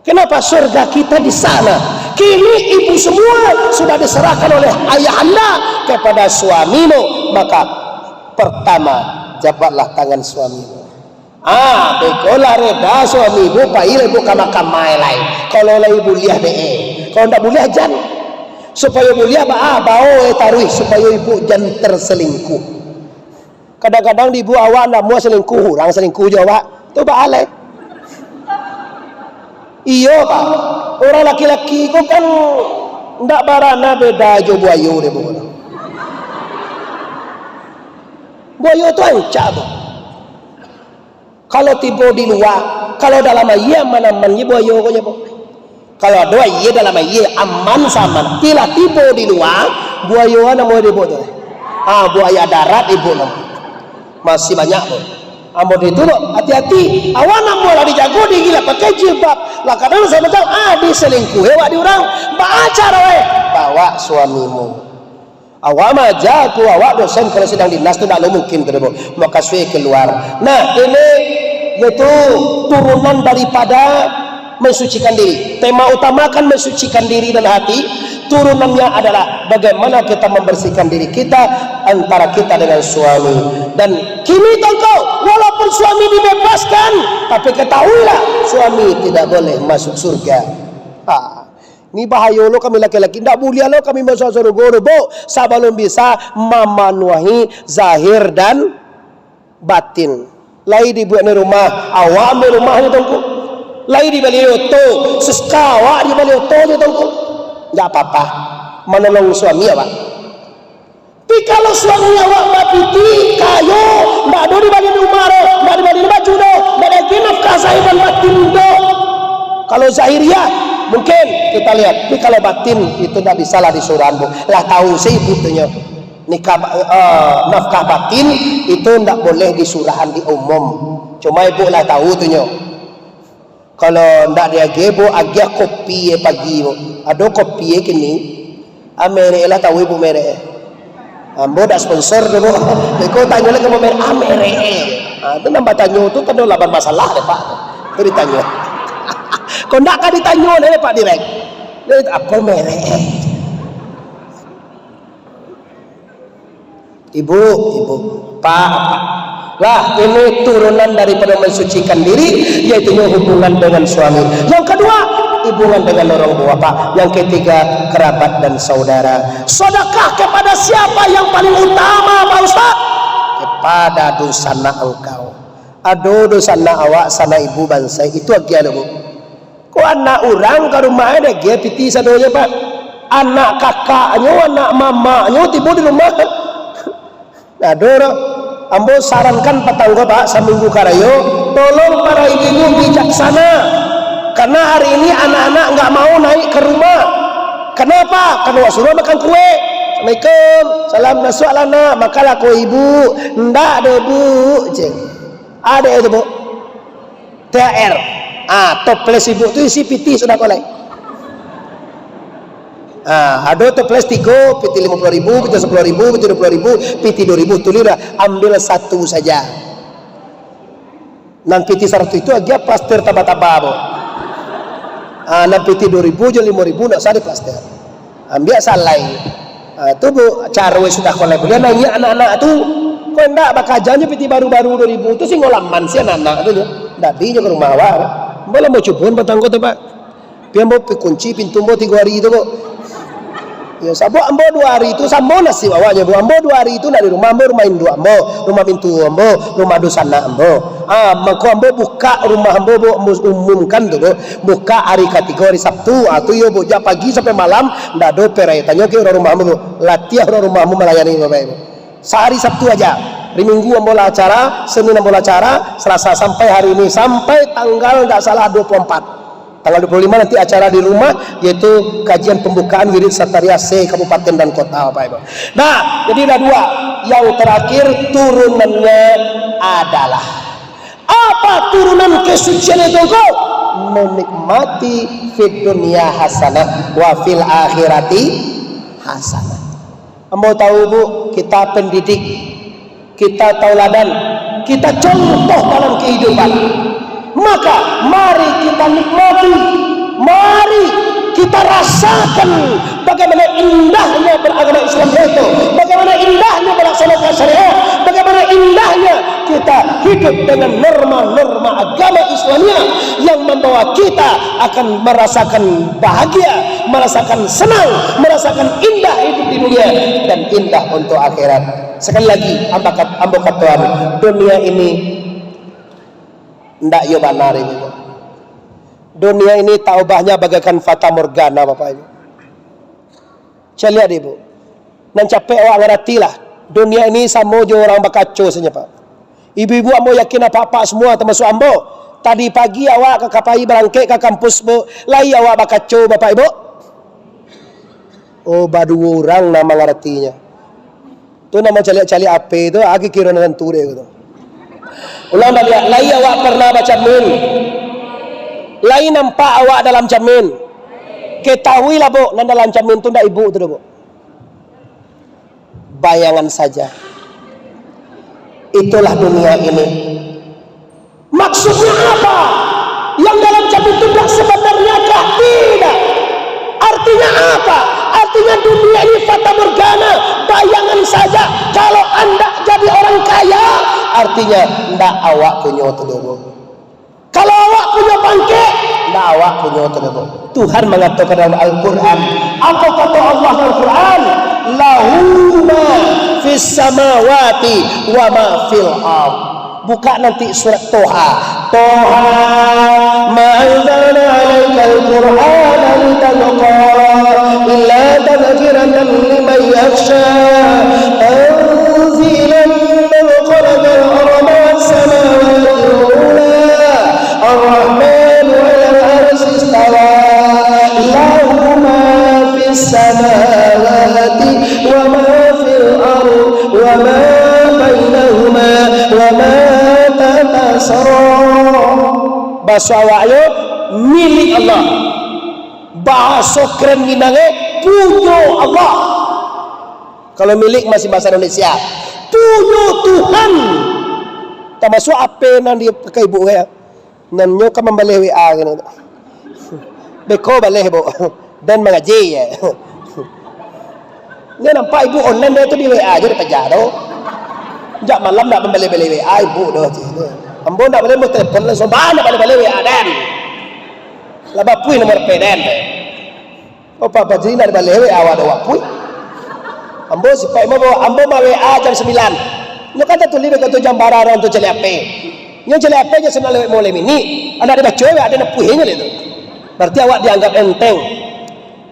Kenapa surga kita di sana? Kini ibu semua sudah diserahkan oleh ayah anda kepada suamimu. Maka pertama jabatlah tangan suamimu. Bekola reda suami ibu pail ibu kamai lain. Kalau lah ibu lihat deh. Kalau tidak boleh jan. Supaya ibu lihat bau taruh supaya ibu jangan terselingkuh. Kadang-kadang ibu awak nak mau selingkuh, orang selingkuh jawab. Tu balik. Iya pak. Orang laki-laki itu kan tidak barana beda jo buayu deh bu. Buaya itu ancak tu. Kalau tiba di luar, kalau dalam air mana-mana buaya kau nyebut. Kalau ada air dalam air aman sama. Bila tiba di luar, buaya mana mau dibuat tu? Buaya darat ibu nama. Masih banyak pun. Ambo itu hati-hati. Awak nak mula dijago di gila pakai jilbab. Lah kadang saya tahu diselingkuh awak di orang. Baca bawa suamimu. Awak maja aku awak dosen kalau sedang dinas tu tak mungkin tu maka suai keluar. Nah ini yaitu turunan daripada mensucikan diri. Tema utama kan mensucikan diri dan hati. Turunannya adalah bagaimana kita membersihkan diri kita antara kita dengan suami. Dan kini tongkau walaupun suami dibebaskan, tapi ketahuilah suami tidak boleh masuk surga. Ni bahaya lo kami laki-laki. Tak boleh lo kami masuk surga. Bo, sabalun bisa memanuhi zahir dan batin. Lai dibuat di rumah, awam di rumah ni tongku. Lai di balik oto, seskawa di balik oto je tahu. Enggak apa-apa. Menolong suami awak. Tapi kalau suami awak mati kayo, ndak ada di balik rumah do, ndak di balik baju do, ndak ada nafkah sahiban batin do. Kalau zahiriyah mungkin kita lihat, tapi kalau batin itu tidak bisa lah disuruhan bu. Lah tahu sih butuhnya nikah nafkah batin itu tidak boleh disurahan di umum. Cuma ibu lah tahu tuhnya. Kalau tidak dia gebo agak kopi pagi bu. Ada kopi kini. Amere lah tahu ibu mere. Ambo dah sponsor dulu. Beko tanya lagi mau mere amere. Itu nambah tanya tu kan laban masalah deh pak. Itu ditanya. Kau nak kan ditanya deh pak direk. Apa mere? Ibu, pak. Lah ini turunan daripada mensucikan diri, yaitu hubungan dengan suami. Yang kedua, hubungan dengan orang tua pak. Yang ketiga, kerabat dan saudara. Sedekah kepada siapa yang paling utama pak Ustaz? Kepada dosana engkau. Aduh dosana awak sana ibu bansai itu lagi ada bu. Kau anak orang ke rumahnya dia piti sadonya pak. Anak kakaknya, anak mamanya tiba di rumah. Aduh, ambo sarankan petangga pak seminggu karayo, tolong para ibu bijaksana. Karena hari ini anak-anak nggak mau naik ke rumah. Kenapa? Karena suruh makan kue. Assalamualaikum, salam nasuh alana. Makalah kue ibu. Ndak ada bu, ceng. Ada itu bu. THR. Toples ibu tu isi piti sudah kolek. Ada toples 3, piti 50.000, piti 10.000, piti 20.000, piti 2.000. Tulislah ambil satu saja. Nang piti 100 itu aja plaster taba-taba bu. Nang piti 2.000 je 5.000 nak sari plaster. Ambil salai. Itu bu carwe sudah kolek. Dia nanya anak-anak tu, kau ndak bakajannya piti baru-baru 2.000 tu sih ngolaman si anak-anak tu nya. Ndak di ke rumah awak. Boleh mau cubun petanggo tu pak. Pian mau kunci pintu mau 3 hari itu bu. Ya sabo ambo 2 hari itu sambo nasi awaknya bu. Ambo 2 hari itu nak di rumah ambo rumah induk ambo, rumah pintu ambo, rumah dosana ambo. Maka ambo buka rumah ambo bu umumkan tu bu. Buka hari ketiga hari Sabtu. Tu yo bu jak pagi sampai malam ndak ada perai. Tanya ke orang rumah ambo bu. Latih orang rumah ambo melayani bapak ibu. Sehari Sabtu aja. Hari Minggu ambo lah acara, Senin ambo lah acara, Selasa sampai hari ini sampai tanggal ndak salah 24. Tanggal 25 nanti acara di rumah yaitu kajian pembukaan wirid Sataria C kabupaten dan kota Bapak Ibu. Nah, jadi ada 2. Yang terakhir turunannya adalah apa turunan kesucian itu kau? Menikmati fid dunya hasanah wa fil akhirati hasanah. Ambo tahu bu, kita pendidik, kita tauladan, kita contoh dalam kehidupan. Maka mari kita nikmati, mari kita rasakan bagaimana indahnya beragama Islam itu, bagaimana indahnya melaksanakan syariat, bagaimana indahnya kita hidup dengan norma-norma agama Islamnya yang membawa kita akan merasakan bahagia, merasakan senang, merasakan indah hidup di dunia dan indah untuk akhirat. Sekali lagi, ambo katuan, dunia ini ndak yo benar ini. Dunia ini taubahnya bagaikan fata morgana Bapak Ibu. Saya lihat ibu. Nan capek awak ngerti lah. Dunia ini sama jo orang bakaco saja Pak. Ibu-ibu ambo yakin apa-apa semua termasuk ambo. Tadi pagi awak ke kapai berangkat ke kampus bu. Lai awak bakaco Bapak Ibu. Oh badu orang nama ngertinya. Tu nama cali-cali apa itu agi kira nan ture gitu. Ulang balik, lai awak pernah baca min, lai nampak awak dalam cermin, ketahuilah bu, nan dalam cermin tu ndak ibu tu bu. Bayangan saja. Itulah dunia ini. Maksudnya apa? Yang dalam cermin itu ndak sebenarnya kah? Tidak. Artinya apa? Artinya dunia ini fata morgana, bayangan saja. Kalau anda jadi orang kaya, artinya ndak awak punya tuduh. Kalau awak punya bangke, ndak awak punya tuduh. Tuhan mengatakan dalam Al-Quran, apa kata Allah dalam Al-Quran? Lahu ma fis samawati wa ma fil ardh. Buka nanti surat Toha. Toha ma anzalna 'alaikal qur'ana litashqa illa tadhkiratan liman yakhsha tanzilan mimman khalaqa al-arda was-samawati al-ula ar-rahmanu 'alal 'arsyi istawa lahu ma fis samawati wa ma fil ardi wa ma bainahuma wa ma bahasa awaknya milik Allah, bahasa keren minangnya punya Allah. Kalau milik masih bahasa Indonesia, punya Tuhan. Termasuk apa yang dipakai ibu saya nan nyoka membalih WA gini beko balih bu dan mengaji ya. Ini nampak ibu online dia tu di WA aja di pejaro. Jak malam nak membeli-beli WA ibu dah je. Ambo nak boleh telefon langsung banyak balik-balik WA dan. Lah bapui nomor peden. Oh papa jadi nak balik WA ada bapui. Ambo sipai mo ambo ma WA jam 9. Nyo kata tulis begitu jam bararan tu celi ape. Nyo celi ape je senal lewat mulai mini. Anda ada baca WA ada napuhinya itu. Berarti awak dianggap enteng.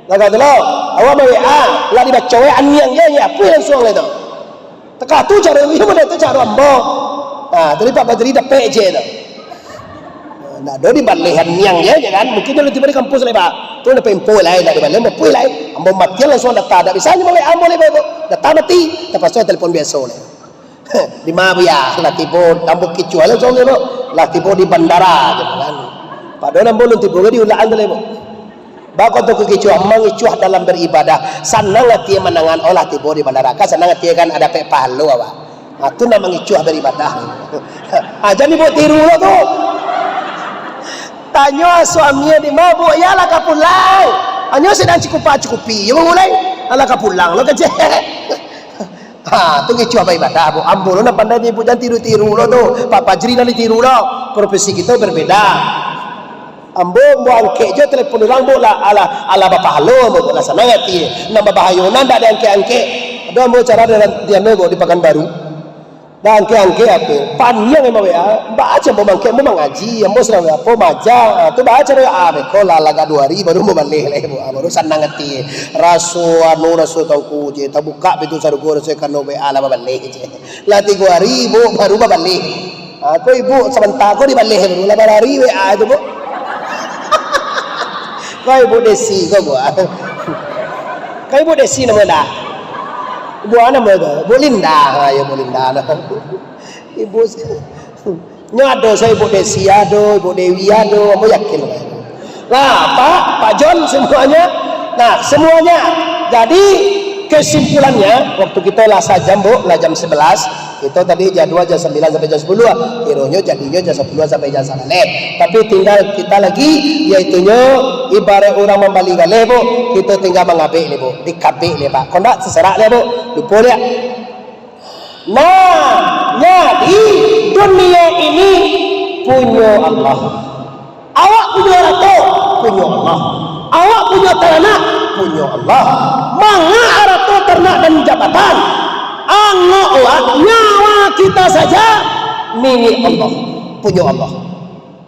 Lah kata lo, awak ma WA lah dibaca WA aniang je ya apuh langsung itu. Teka tu cara ibu dah tu cara ambo. Nah, tadi Pak Badri dapat je tu. Nah, do di balihan niang je kan. Mungkin dia tiba di kampus lah Pak. Tu dapat info lain dari balik mau puai lain. Ambo mati langsung data. Tak bisa ni boleh ambo le Pak. Data mati. Lepas tu telefon biasa le. Di Mabia lah tiba ambo kicu langsung le lah tiba di bandara je kan. Padahal ambo lu tiba di ulaan le Pak. Bakal tu kicu amang icuah dalam beribadah. Senang hati menangan olah tiba di bandara. Kan senang hati kan ada pe pahala awak. Itu nama ngicuah beribadah. Jadi buat tiru lo tu. Tanya suaminya di mabuk, ya lah kapulang. Hanya sedang cukupi. Ya mulai, alah kapulang lo kerja. Tu ngicuah beribadah. Ambo lo nak pandai ibu jangan tiru-tiru lo tu. Pak Fajri nanti tiru lo. Profesi kita berbeda. Ambo mau angke je telefon orang bo lah ala bapa halo bo lah sana ngati. Nama bahayonan dak ada angke. Ada ambo cara dia nego di Pekanbaru. Dan angke apa? Panjang memang WA. Baca mau bangke mau mengaji, mau sedang apa baca. Tu baca WA beko laga 2 hari baru mau balik lagi baru senang hati. Rasu tahu je. Tak buka betul saru gua rasu kan WA lah balik je. Lah 3 hari baru balik. Aku ibu sebentar aku di balik baru 8 hari WA tu bu. Kau ibu Desi kau gua. Kau ibu Desi nama dah. Ibu anak mana? Ibu Linda. Ya Ibu Linda. Ibu nyo ado saya Ibu Desi ado, Ibu Dewi ado, mau yakin lah. Nah, Pak John semuanya. Nah, semuanya. Jadi kesimpulannya waktu kita lah jam bu, lah jam 11. Kita tadi jadwal jam 9 sampai jam 10. Kironya jadinya jam 10 sampai jam 9. Tapi tinggal kita lagi yaitunya ibarat orang membalik gale bu, kita tinggal mengabik le bu, dikabik le Pak. Kau nak seserak le bu, lupa dia. Nah, jadi dunia ini punya Allah. Awak punya ratu, punya Allah. Awak punya tanah, punya Allah. Manga ratu ternak dan jabatan. Awak nyawa kita saja milik Allah, punya Allah.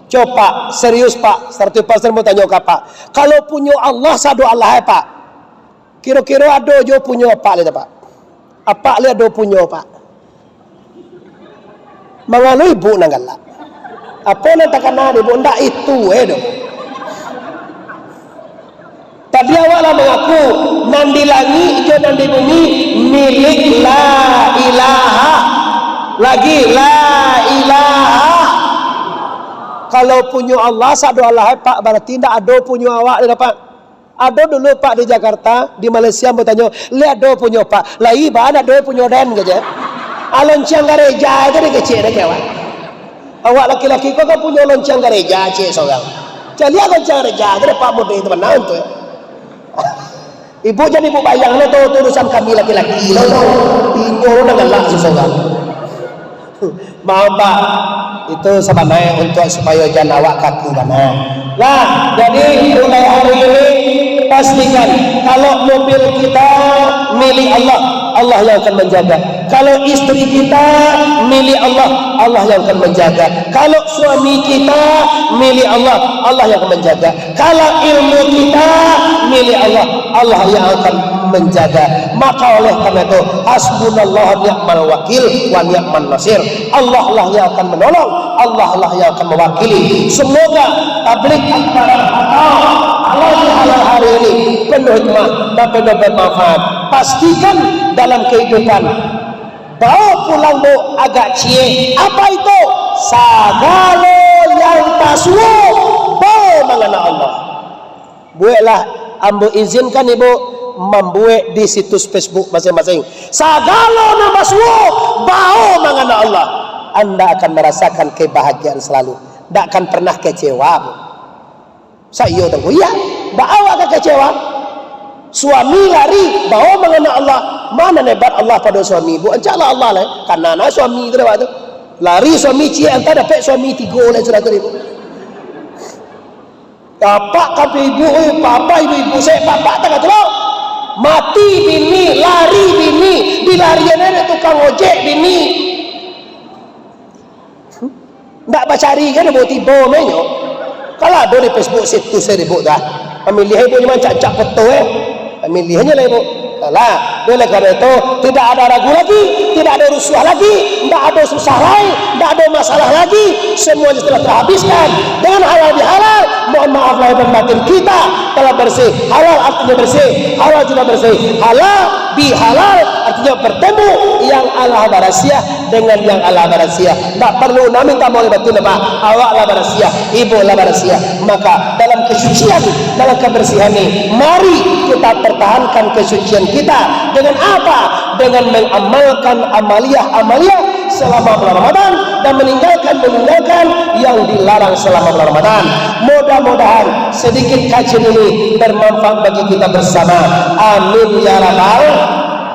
Coba serius Pak, 100% mau tanya ke Pak. Kalau punya Allah sadu Allah ya Pak. Kira-kira ada jo punya apa le Pak? Apa le ada punya Pak? Mengalu ibu nanggala. Apa nak takana ibu ndak itu do. Tadi awak lah mengaku nandi langit jo nandi bumi milik la ilaha. Lagi la ilaha. Kalau punya Allah sadu Allah Pak berarti tidak ada punya awak ni Pak. Ada dulu Pak di Jakarta, di Malaysia bertanya, lihat ada punya Pak. Lai bahan ada punya dan saja. Lonceng gereja itu dikecil dah awak. Awak laki-laki kau kan punya lonceng gereja cik seorang. Jadi lonceng gereja itu Pak muda itu mana tu? Ibu jadi ibu bayang lo tu urusan kami laki-laki. Lo ibu dengan lah seorang. Mau Pak itu sebenarnya untuk supaya jangan awak kaku mana. Nah, jadi mulai hari ini pastikan kalau mobil kita milik Allah, Allah yang akan menjaga. Kalau istri kita milik Allah, Allah yang akan menjaga. Kalau suami kita milik Allah, Allah yang akan menjaga. Kalau ilmu kita milik Allah, Allah yang akan menjaga. Maka oleh karena itu, hasbunallah ni'mal wakil wa ni'man nasir. Allah lah yang akan menolong, Allah lah yang akan mewakili. Semoga tabligh akbar Allah di halal hari ini penuh hikmah dan penuh bermanfaat. Pastikan dalam kehidupan bawa pulang bu agak cie. Apa itu? Sagalo yang taswo bawa mengana Allah. Buatlah ambo izinkan ibu membuat di situs Facebook masing-masing. Sagalo nama taswo bawa mengana Allah. Anda akan merasakan kebahagiaan selalu. Tak akan pernah kecewa. Saya tahu ya, bawa agak kecewa. Suami lari bawa mengenal Allah. Mana hebat Allah pada suami ibu? Ancalah Allah lah. Karena suami itu dah tu. Lari suami cie antara dapat suami 3 oleh cerita ibu. Bapak kata ibu, papa ibu saya bapak tak kata lo. Mati bini, lari bini, dilarian ada tukang ojek bini. Tak bacari kan buat tiba menyo. Kalau ada di Facebook situ saya ibu dah. Pemilih ibu cuma cak foto pemilihannya lah ibu. Lah, oleh karena itu tidak ada ragu lagi, tidak ada rusuh lagi, tidak ada susah lagi, tidak ada masalah lagi. Semuanya telah terhabiskan dengan halal bihalal. Mohon maaf lahir dan batin kita telah bersih. Halal artinya bersih, halal juga bersih. Halal bihalal artinya bertemu yang Allah barasia dengan yang Allah barasia. Tak perlu namin tak boleh batin apa. Awak lah barasia, ibu lah barasia. Maka dalam kesucian, dalam kebersihan ini, mari kita pertahankan kesucian kita dengan apa? Dengan mengamalkan amaliyah selama bulan Ramadan dan meninggalkan yang dilarang selama bulan Ramadan. Mudah-mudahan sedikit kajian ini bermanfaat bagi kita bersama. Amin ya rabbal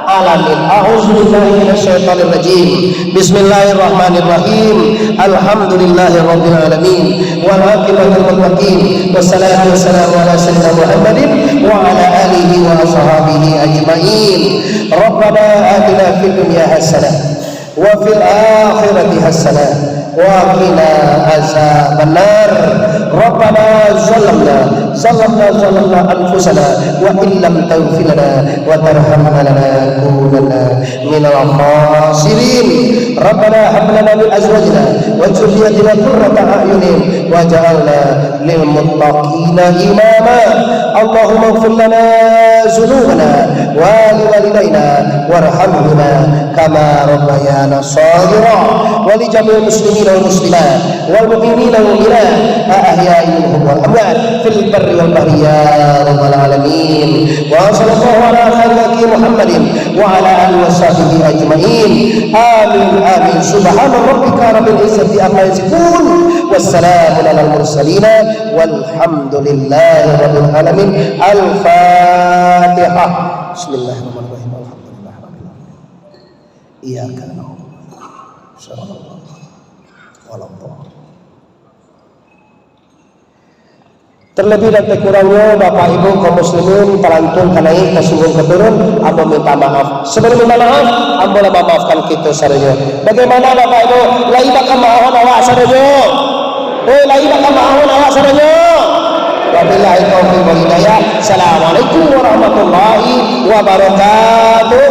alamin. A'udzubillahi minasyaitonir rajim. Bismillahirrahmanirrahim. Alhamdulillahirabbil alamin. Wal aqibatul muttaqin. Wassalatu wassalamu ala sayyidina Muhammadin wa ala alihi wa ashabihi ajmain. Rabbana atina fid dunya hasanah wa fil akhirati hasanah wa qina azabannar. Rabbana zalamna anfusana wa in lam taghfir lana wa tarhamna lanakunanna minal khasirin. Rabbana hab lana min azwajina wa dhurriyyatina qurrata a'yunin waj'alna lil muttaqina imama. Allahumma ighfir lana dhunubana wa liwalidayna warhamhuma kama rabbayana shaghira wa li jami'il muslimina wal muslimat wal mu'minina wal mu'minat ahya'i minhum wal amwat fil barri wal bahri ya rabbal alamin. Wa sallallahu ala khairi Muhammadin wa ala alihi washabihi ajmain. Amin amin. Subhana rabbika rabbil izzati amma yasifun wassalamun alal mursalin walhamdulillahi rabbil alamin. Al-Fatihah. Bismillahirrahmanirrahim. Alhamdulillahirabbil alamin. Iyyaka na'budu wa iyyaka terlebih dan kurangnya Bapak Ibu kaum muslimin terantun kanai kesungguh keturun, amba minta maaf. Sebelum minta maaf, amba lah memaafkan kita saranya. Bagaimana Bapak Ibu? Lai bakal maafkan awak saranya. Lai bakal maafkan awak saranya. Wabillahi taufiq wal hidayah. Assalamualaikum warahmatullahi wabarakatuh.